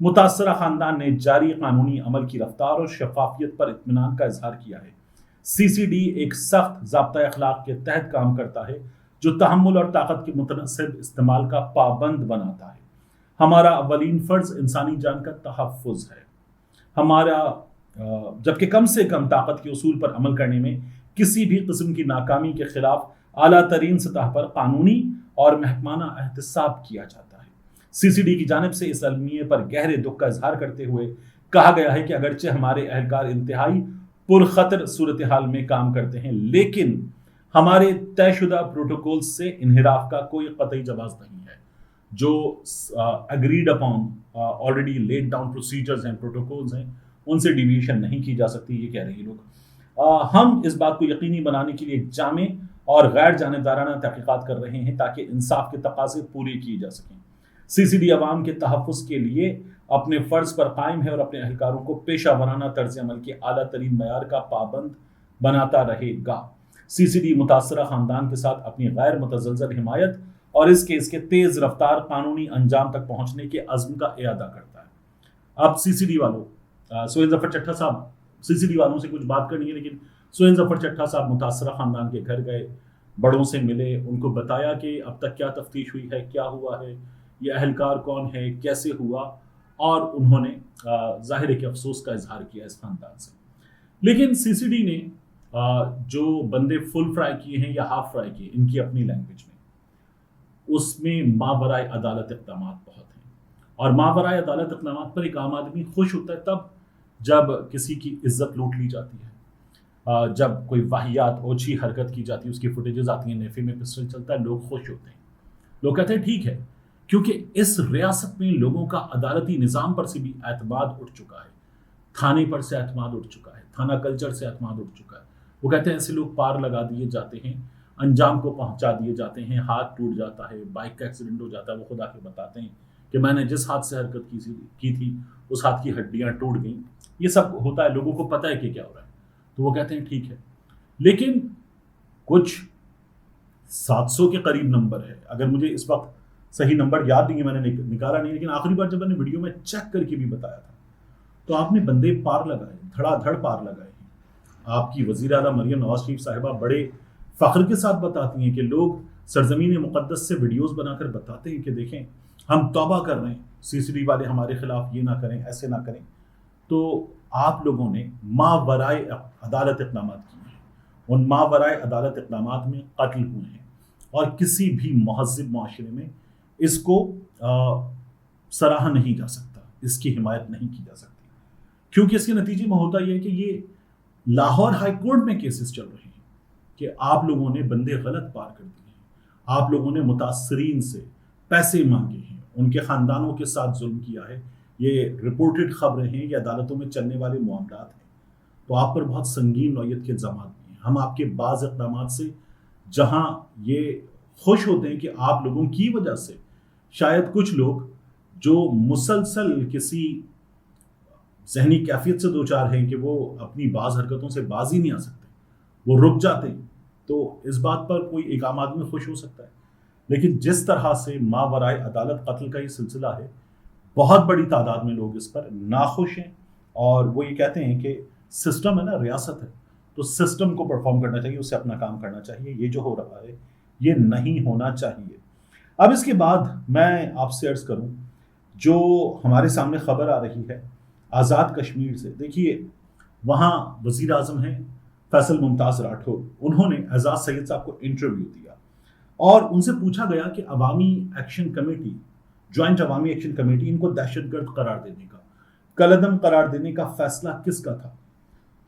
متاثرہ خاندان نے جاری قانونی عمل کی رفتار اور شفافیت پر اطمینان کا اظہار کیا ہے۔ سی سی ڈی ایک سخت ضابطۂ اخلاق کے تحت کام کرتا ہے جو تحمل اور طاقت کے متناسب استعمال کا پابند بناتا ہے۔ ہمارا اولین فرض انسانی جان کا تحفظ ہے، ہمارا جبکہ کم سے کم طاقت کے اصول پر عمل کرنے میں کسی بھی قسم کی ناکامی کے خلاف اعلیٰ ترین سطح پر قانونی اور محکمانہ احتساب کیا جاتا ہے۔ سی سی ڈی کی جانب سے اس المیے پر گہرے دکھ کا اظہار کرتے ہوئے کہا گیا ہے کہ اگرچہ ہمارے اہلکار انتہائی پرخطر صورتحال میں کام کرتے ہیں، لیکن ہمارے طے شدہ پروٹوکول سے انحراف کا کوئی قطعی جواز نہیں ہے۔ جو agreed upon already laid down procedures ہیں، پروٹوکولز ہیں، ان سے ڈیویشن نہیں کی جا سکتی، یہ کہہ رہے ہیں لوگ۔ ہم اس بات کو یقینی بنانے کے لیے ایک جامع اور غیر جانبدارانہ تحقیقات کر رہے ہیں تاکہ انصاف کے تقاضے پورے کیے جا سکیں۔ سی سی ڈی عوام کے تحفظ کے لیے اپنے فرض پر قائم ہے اور اپنے اہلکاروں کو پیشہ ورانہ طرز عمل کے اعلیٰ ترین معیار کا پابند بناتا رہے گا۔ سی سی ڈی متاثرہ خاندان کے ساتھ اپنی غیر متزلزل حمایت اور اس کے تیز رفتار قانونی انجام تک پہنچنے کے عزم کا اعادہ کرتا ہے۔ اب سی سی ڈی والوں، سہیل ظفر چٹھا صاحب، سی سی ڈی والوں سے کچھ بات کرنی ہے، لیکن سہیل ظفر چٹھا صاحب متاثرہ خاندان کے گھر گئے، بڑوں سے ملے، ان کو بتایا کہ اب تک کیا تفتیش ہوئی ہے، کیا ہوا ہے، یہ اہلکار کون ہے، کیسے ہوا، اور انہوں نے ظاہر ہے کہ افسوس کا اظہار کیا اس خاندان سے۔ لیکن سی سی ڈی نے جو بندے فل فرائی کیے ہیں یا ہاف فرائی کیے، ان کی اپنی لینگویج میں، اس میں ماورائے عدالت اقدامات بہت ہیں، اور ماورائے عدالت اقدامات پر ایک عام آدمی خوش ہوتا ہے تب جب کسی کی عزت لوٹ لی جاتی ہے، جب کوئی واہیات اوچھی حرکت کی جاتی ہے، اس کی فوٹیجز آتی ہیں، نیفے میں پسٹل چلتا ہے، لوگ خوش ہوتے ہیں، لوگ کہتے ہیں ٹھیک ہے، کیونکہ اس ریاست میں لوگوں کا عدالتی نظام پر سے بھی اعتماد اٹھ چکا ہے، تھانے پر سے اعتماد اٹھ چکا ہے، تھانہ کلچر سے اعتماد اٹھ چکا ہے۔ وہ کہتے ہیں ایسے لوگ پار لگا دیے جاتے ہیں، انجام کو پہنچا دیے جاتے ہیں، ہاتھ ٹوٹ جاتا ہے، بائک کا ایکسیڈنٹ ہو جاتا ہے، وہ خود آ کے بتاتے ہیں کہ میں نے جس ہاتھ سے حرکت کی تھی اس ہاتھ کی ہڈیاں ٹوٹ گئیں، یہ سب ہوتا ہے، لوگوں کو پتہ ہے کہ کیا ہو رہا ہے، تو وہ کہتے ہیں ٹھیک ہے۔ لیکن کچھ 700 کے قریب نمبر ہے، اگر مجھے اس وقت صحیح نمبر یاد نہیں ہے، میں نے نکالا نہیں، لیکن آخری بار جب میں نے ویڈیو میں چیک کر کے بھی بتایا تھا تو آپ نے بندے پار لگائے، دھڑا دھڑ پار لگائے ہیں۔ آپ کی وزیر اعلیٰ مریم نواز شریف صاحبہ بڑے فخر کے ساتھ بتاتی ہیں کہ لوگ سرزمین مقدس سے ویڈیوز بنا کر بتاتے ہیں کہ دیکھیں ہم توبہ کر رہے ہیں، سی سی ڈی والے ہمارے خلاف یہ نہ کریں، ایسے نہ کریں۔ تو آپ لوگوں نے ماورائے عدالت اقدامات کیے ہیں، ان ماورائے عدالت اقدامات میں قتل ہوئے ہیں، اور کسی بھی مہذب معاشرے میں اس کو سراہا نہیں جا سکتا، اس کی حمایت نہیں کی جا سکتی، کیونکہ اس کے نتیجے میں ہوتا یہ ہے کہ یہ لاہور ہائی کورٹ میں کیسز چل رہے ہیں کہ آپ لوگوں نے بندے غلط پار کر دیے ہیں، آپ لوگوں نے متاثرین سے پیسے مانگے ہیں، ان کے خاندانوں کے ساتھ ظلم کیا ہے، یہ رپورٹڈ خبریں ہیں، یہ عدالتوں میں چلنے والے معاملات ہیں، تو آپ پر بہت سنگین نوعیت کے الزامات بھی ہیں۔ ہم آپ کے بعض اقدامات سے جہاں یہ خوش ہوتے ہیں کہ آپ لوگوں کی وجہ سے شاید کچھ لوگ جو مسلسل کسی ذہنی کیفیت سے دوچار ہیں کہ وہ اپنی بعض حرکتوں سے باز ہی نہیں آ سکتے، وہ رک جاتے ہیں، تو اس بات پر کوئی ایک عام آدمی خوش ہو سکتا ہے۔ لیکن جس طرح سے ماورائے عدالت قتل کا یہ سلسلہ ہے، بہت بڑی تعداد میں لوگ اس پر ناخوش ہیں، اور وہ یہ کہتے ہیں کہ سسٹم ہے نا، ریاست ہے، تو سسٹم کو پرفارم کرنا چاہیے، اسے اپنا کام کرنا چاہیے، یہ جو ہو رہا ہے یہ نہیں ہونا چاہیے۔ اب اس کے بعد میں آپ سے عرض کروں، جو ہمارے سامنے خبر آ رہی ہے آزاد کشمیر سے، دیکھیے وہاں وزیر اعظم ہیں فیصل ممتاز راٹھور، انہوں نے اعزاز سید صاحب کو انٹرویو دیا اور ان سے پوچھا گیا کہ عوامی ایکشن کمیٹی، جوائنٹ عوامی ایکشن کمیٹی، ان کو دہشت گرد قرار دینے کا، کالعدم قرار دینے کا فیصلہ کس کا تھا؟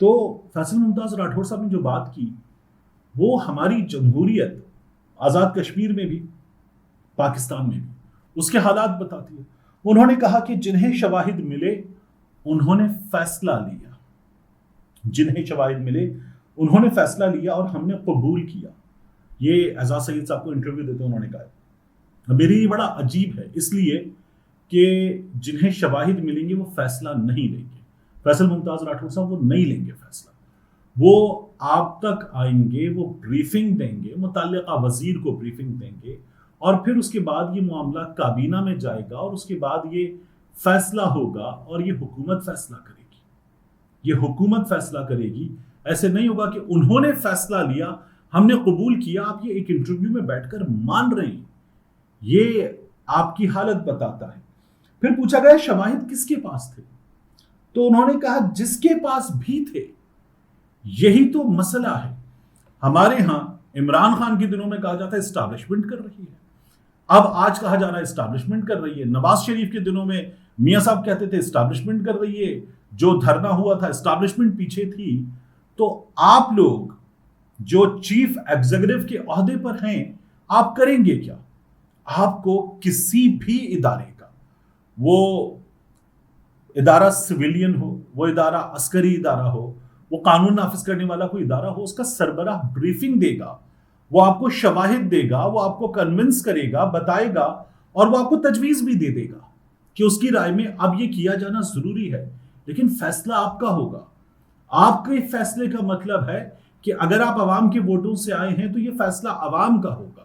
تو فیصل ممتاز راٹھور صاحب نے جو بات کی وہ ہماری جمہوریت آزاد کشمیر میں بھی پاکستان میں بھی اس کے حالات بتاتی ہے۔ انہوں نے کہا کہ جنہیں شواہد ملے انہوں نے فیصلہ لیا، جنہیں شواہد ملے انہوں نے فیصلہ لیا اور ہم نے قبول کیا۔ یہ اعزاز سید صاحب کو انٹرویو دیتے انہوں نے کہا۔ میرے لیے بڑا عجیب ہے، اس لیے کہ جنہیں شواہد ملیں گے وہ فیصلہ نہیں لیں گے، فیصل ممتاز راٹھور صاحب وہ نہیں لیں گے فیصلہ، وہ آپ تک آئیں گے، وہ بریفنگ دیں گے، متعلقہ وزیر کو بریفنگ دیں گے، اور پھر اس کے بعد یہ معاملہ کابینہ میں جائے گا، اور اس کے بعد یہ فیصلہ ہوگا اور یہ حکومت فیصلہ کرے گی، یہ حکومت فیصلہ کرے گی. ایسے نہیں ہوگا کہ انہوں نے فیصلہ لیا، ہم نے قبول کیا، آپ یہ ایک انٹرویو میں بیٹھ کر مان رہے ہیں. یہ آپ کی حالت بتاتا ہے. پھر پوچھا گیا شواہد کس کے پاس تھے، تو انہوں نے کہا جس کے پاس بھی تھے. یہی تو مسئلہ ہے. ہمارے ہاں عمران خان کے دنوں میں کہا جاتا ہے اسٹیبلشمنٹ کر رہی ہے، اب آج کہا جا رہا ہے اسٹیبلشمنٹ کر رہی ہے. نواز شریف کے دنوں میں میاں صاحب کہتے تھے اسٹیبلشمنٹ کر رہی ہے، جو دھرنا ہوا تھا اسٹیبلشمنٹ پیچھے تھی. تو آپ لوگ جو چیف ایگزیکٹو کے عہدے پر ہیں، آپ کریں گے کیا؟ آپ کو کسی بھی ادارے کا، وہ ادارہ سویلین ہو، وہ ادارہ عسکری ادارہ ہو، وہ قانون نافذ کرنے والا کوئی ادارہ ہو، اس کا سربراہ بریفنگ دے گا، وہ آپ کو شواہد دے گا، وہ آپ کو کنونس کرے گا، بتائے گا، اور وہ آپ کو تجویز بھی دے دے گا کہ اس کی رائے میں اب یہ کیا جانا ضروری ہے. لیکن فیصلہ آپ کا ہوگا. آپ کے فیصلے کا مطلب ہے کہ اگر آپ عوام کے ووٹوں سے آئے ہیں تو یہ فیصلہ عوام کا ہوگا،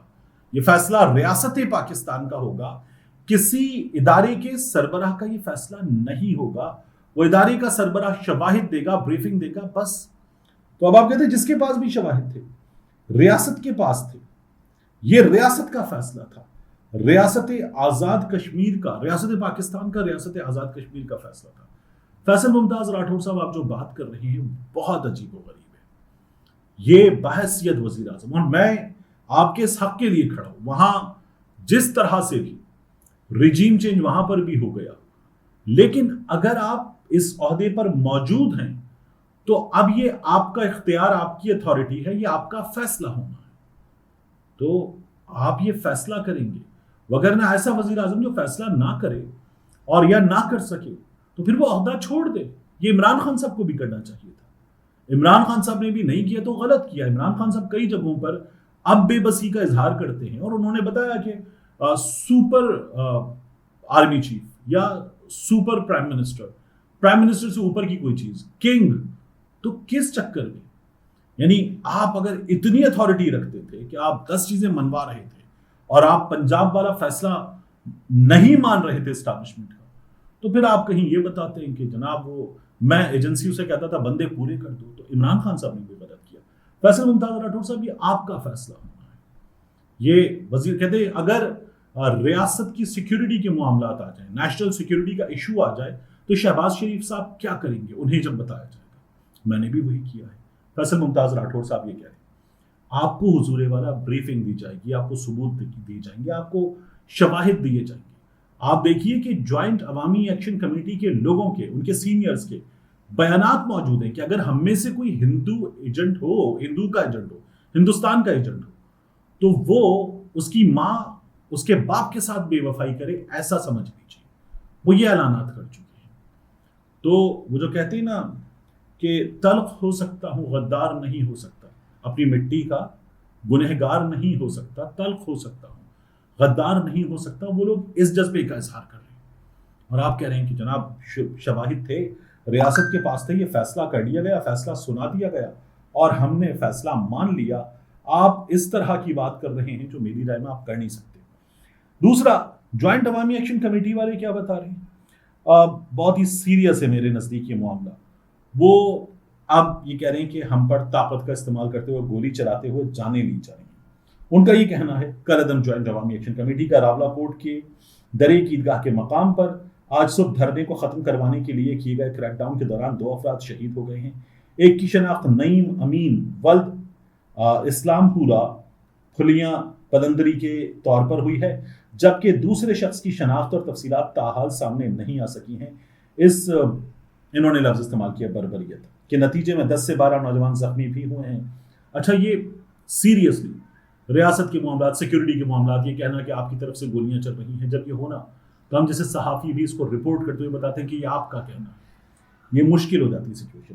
یہ فیصلہ ریاست پاکستان کا ہوگا. کسی ادارے کے سربراہ کا یہ فیصلہ نہیں ہوگا. وہ ادارے کا سربراہ شواہد دے گا، بریفنگ دے گا، بس. تو اب آپ کہتے ہیں جس کے پاس بھی شواہد تھے، ریاست کے پاس تھے، یہ ریاست کا فیصلہ تھا، ریاست آزاد کشمیر کا، ریاست پاکستان کا، ریاست آزاد کشمیر کا فیصلہ تھا. فیصل ممتاز راٹھور صاحب، آپ جو بات کر رہے ہیں بہت عجیب و غریب ہے. یہ بحیثیت وزیر اعظم، اور میں آپ کے اس حق کے لیے کھڑا ہوں. وہاں جس طرح سے بھی ریجیم چینج وہاں پر بھی ہو گیا، لیکن اگر آپ اس عہدے پر موجود ہیں تو اب یہ آپ کا اختیار، آپ کی اتھارٹی ہے، یہ آپ کا فیصلہ ہونا ہے. تو آپ یہ فیصلہ کریں گے. وگرنہ ایسا وزیر اعظم جو فیصلہ نہ کرے اور یا نہ کر سکے تو پھر وہ عہدہ چھوڑ دے. یہ عمران خان صاحب کو بھی کرنا چاہیے تھا. عمران خان صاحب نے بھی نہیں کیا تو غلط کیا. عمران خان صاحب کئی جگہوں پر اب بے بسی کا اظہار کرتے ہیں، اور انہوں نے بتایا کہ سپر آرمی چیف یا سپر پرائم منسٹر سے اوپر کی کوئی چیز، کنگ. تو کس چکر میں؟ یعنی آپ اگر اتنی اتھارٹی رکھتے تھے کہ آپ 10 چیزیں منوا رہے تھے اور آپ پنجاب والا فیصلہ نہیں مان رہے تھے اسٹیبلشمنٹ کا، تو پھر آپ کہیں یہ بتاتے ہیں کہ جناب وہ میں ایجنسیوں سے کہتا تھا بندے پورے کر دو. تو عمران خان صاحب نے بھی مدد کیا. فیصل ممتاز راٹھور صاحب، یہ آپ کا فیصلہ ہونا ہے. یہ وزیر کہتے ہیں اگر ریاست کی سیکیورٹی کے معاملات آ جائیں، نیشنل سیکیورٹی کا ایشو آ جائے، تو شہباز شریف صاحب کیا کریں گے؟ انہیں جب بتایا جائے گا. میں نے بھی وہی کیا ہے. فیصل ممتاز راٹھور صاحب یہ کہہ رہے ہیں آپ کو حضور والا بریفنگ دی جائے گی، آپ کو ثبوت دی جائیں گے، آپ کو شواہد دیے جائیں گے. آپ دیکھیے کہ جوائنٹ عوامی ایکشن کمیٹی کے لوگوں کے، ان کے سینئرز کے بیانات موجود ہیں کہ اگر ہم میں سے کوئی ہندو ایجنٹ ہو، ہندو کا ایجنٹ ہو، ہندوستان کا ایجنٹ ہو، تو وہ اس کی ماں اس کے باپ کے ساتھ بے وفائی کرے، ایسا سمجھ لیجیے. وہ یہ اعلانات کر چکے ہیں. تو وہ جو کہتے ہیں نا کہ تلخ ہو سکتا ہوں غدار نہیں ہو سکتا، اپنی مٹی کا گنہگار نہیں ہو سکتا، تلخ ہو سکتا ہوں غدار نہیں ہو سکتا. وہ لوگ اس جذبے کا اظہار کر رہے ہیں، اور آپ کہہ رہے ہیں کہ جناب شواہد تھے، ریاست کے پاس تھے، یہ فیصلہ کر لیا گیا، فیصلہ سنا دیا گیا اور ہم نے فیصلہ مان لیا. آپ اس طرح کی بات کر رہے ہیں جو میری رائے میں آپ کر نہیں سکتے. دوسرا، جوائنٹ عوامی ایکشن کمیٹی والے کیا بتا رہے ہیں؟ بہت ہی سیریس ہے میرے نزدیک یہ معاملہ. وہ اب یہ کہہ رہے ہیں کہ ہم پر طاقت کا استعمال کرتے ہوئے، گولی چلاتے ہوئے جانیں لی جا رہی ہیں. ان کا یہ کہنا ہے کالعدم جوائنٹ عوامی ایکشن کمیٹی کا راولاکوٹ کے درے عیدگاہ کے مقام پر آج صبح دھرنے کو ختم کروانے کے لیے کیے گئے کریک ڈاؤن کے دوران 2 افراد شہید ہو گئے ہیں. ایک کی شناخت نعیم امین ولد اسلام پورا کھلیاں پلندری کے طور پر ہوئی ہے، جبکہ دوسرے شخص کی شناخت اور تفصیلات تاحال سامنے نہیں آ سکی ہیں. انہوں نے لفظ استعمال کیا بربریت کے نتیجے میں 10 سے 12 نوجوان زخمی بھی ہوئے ہیں. اچھا، یہ سیریسلی ریاست کے معاملات، سیکیورٹی کے معاملات، یہ کہنا کہ آپ کی طرف سے گولیاں چل رہی ہیں، جب یہ ہونا تو ہم جیسے صحافی بھی اس کو رپورٹ کرتے ہوئے بتاتے ہیں کہ یہ آپ کا کہنا ہے. یہ مشکل ہو جاتی ہے سچویشن.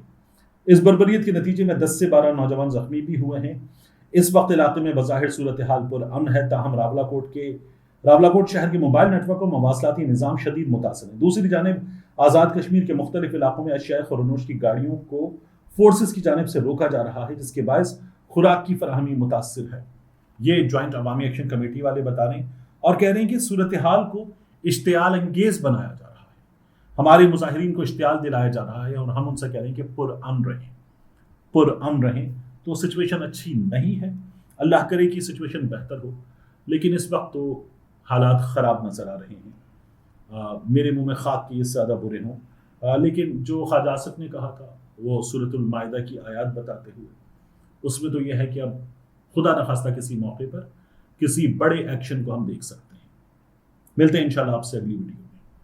اس بربریت کے نتیجے میں 10 سے 12 نوجوان زخمی بھی ہوئے ہیں. اس وقت علاقے میں بظاہر صورتحال پر امن ہے، تاہم راولاکوٹ شہر کے موبائل نیٹ ورک اور مواصلاتی نظام شدید متاثر ہے. دوسری جانب آزاد کشمیر کے مختلف علاقوں میں اشیاء خورنوش کی گاڑیوں کو فورسز کی جانب سے روکا جا رہا ہے، جس کے باعث خوراک کی فراہمی متاثر ہے. یہ جوائنٹ عوامی ایکشن کمیٹی والے بتا رہے ہیں اور کہہ رہے ہیں کہ صورتحال کو اشتعال انگیز بنایا جا رہا ہے. ہمارے مظاہرین کو اشتعال دلایا جا رہا ہے اور ہم ان سے کہہ رہے ہیں کہ پر امن رہیں، تو سچویشن اچھی نہیں ہے۔ اللہ کرے کہ سچویشن بہتر ہو، لیکن اس وقت تو حالات خراب نظر آ رہے ہیں۔ میرے منہ میں خاک کی اس سے زیادہ برے ہوں، لیکن جو خواجہ آصف نے کہا تھا وہ سورۃ المائدہ کی آیات بتاتے ہوئے، اس میں تو یہ ہے کہ اب خدا نخواستہ کسی موقع پر کسی بڑے ایکشن کو ہم دیکھ سکتے ہیں۔ ملتے ہیں انشاءاللہ آپ سے اگلی ویڈیو۔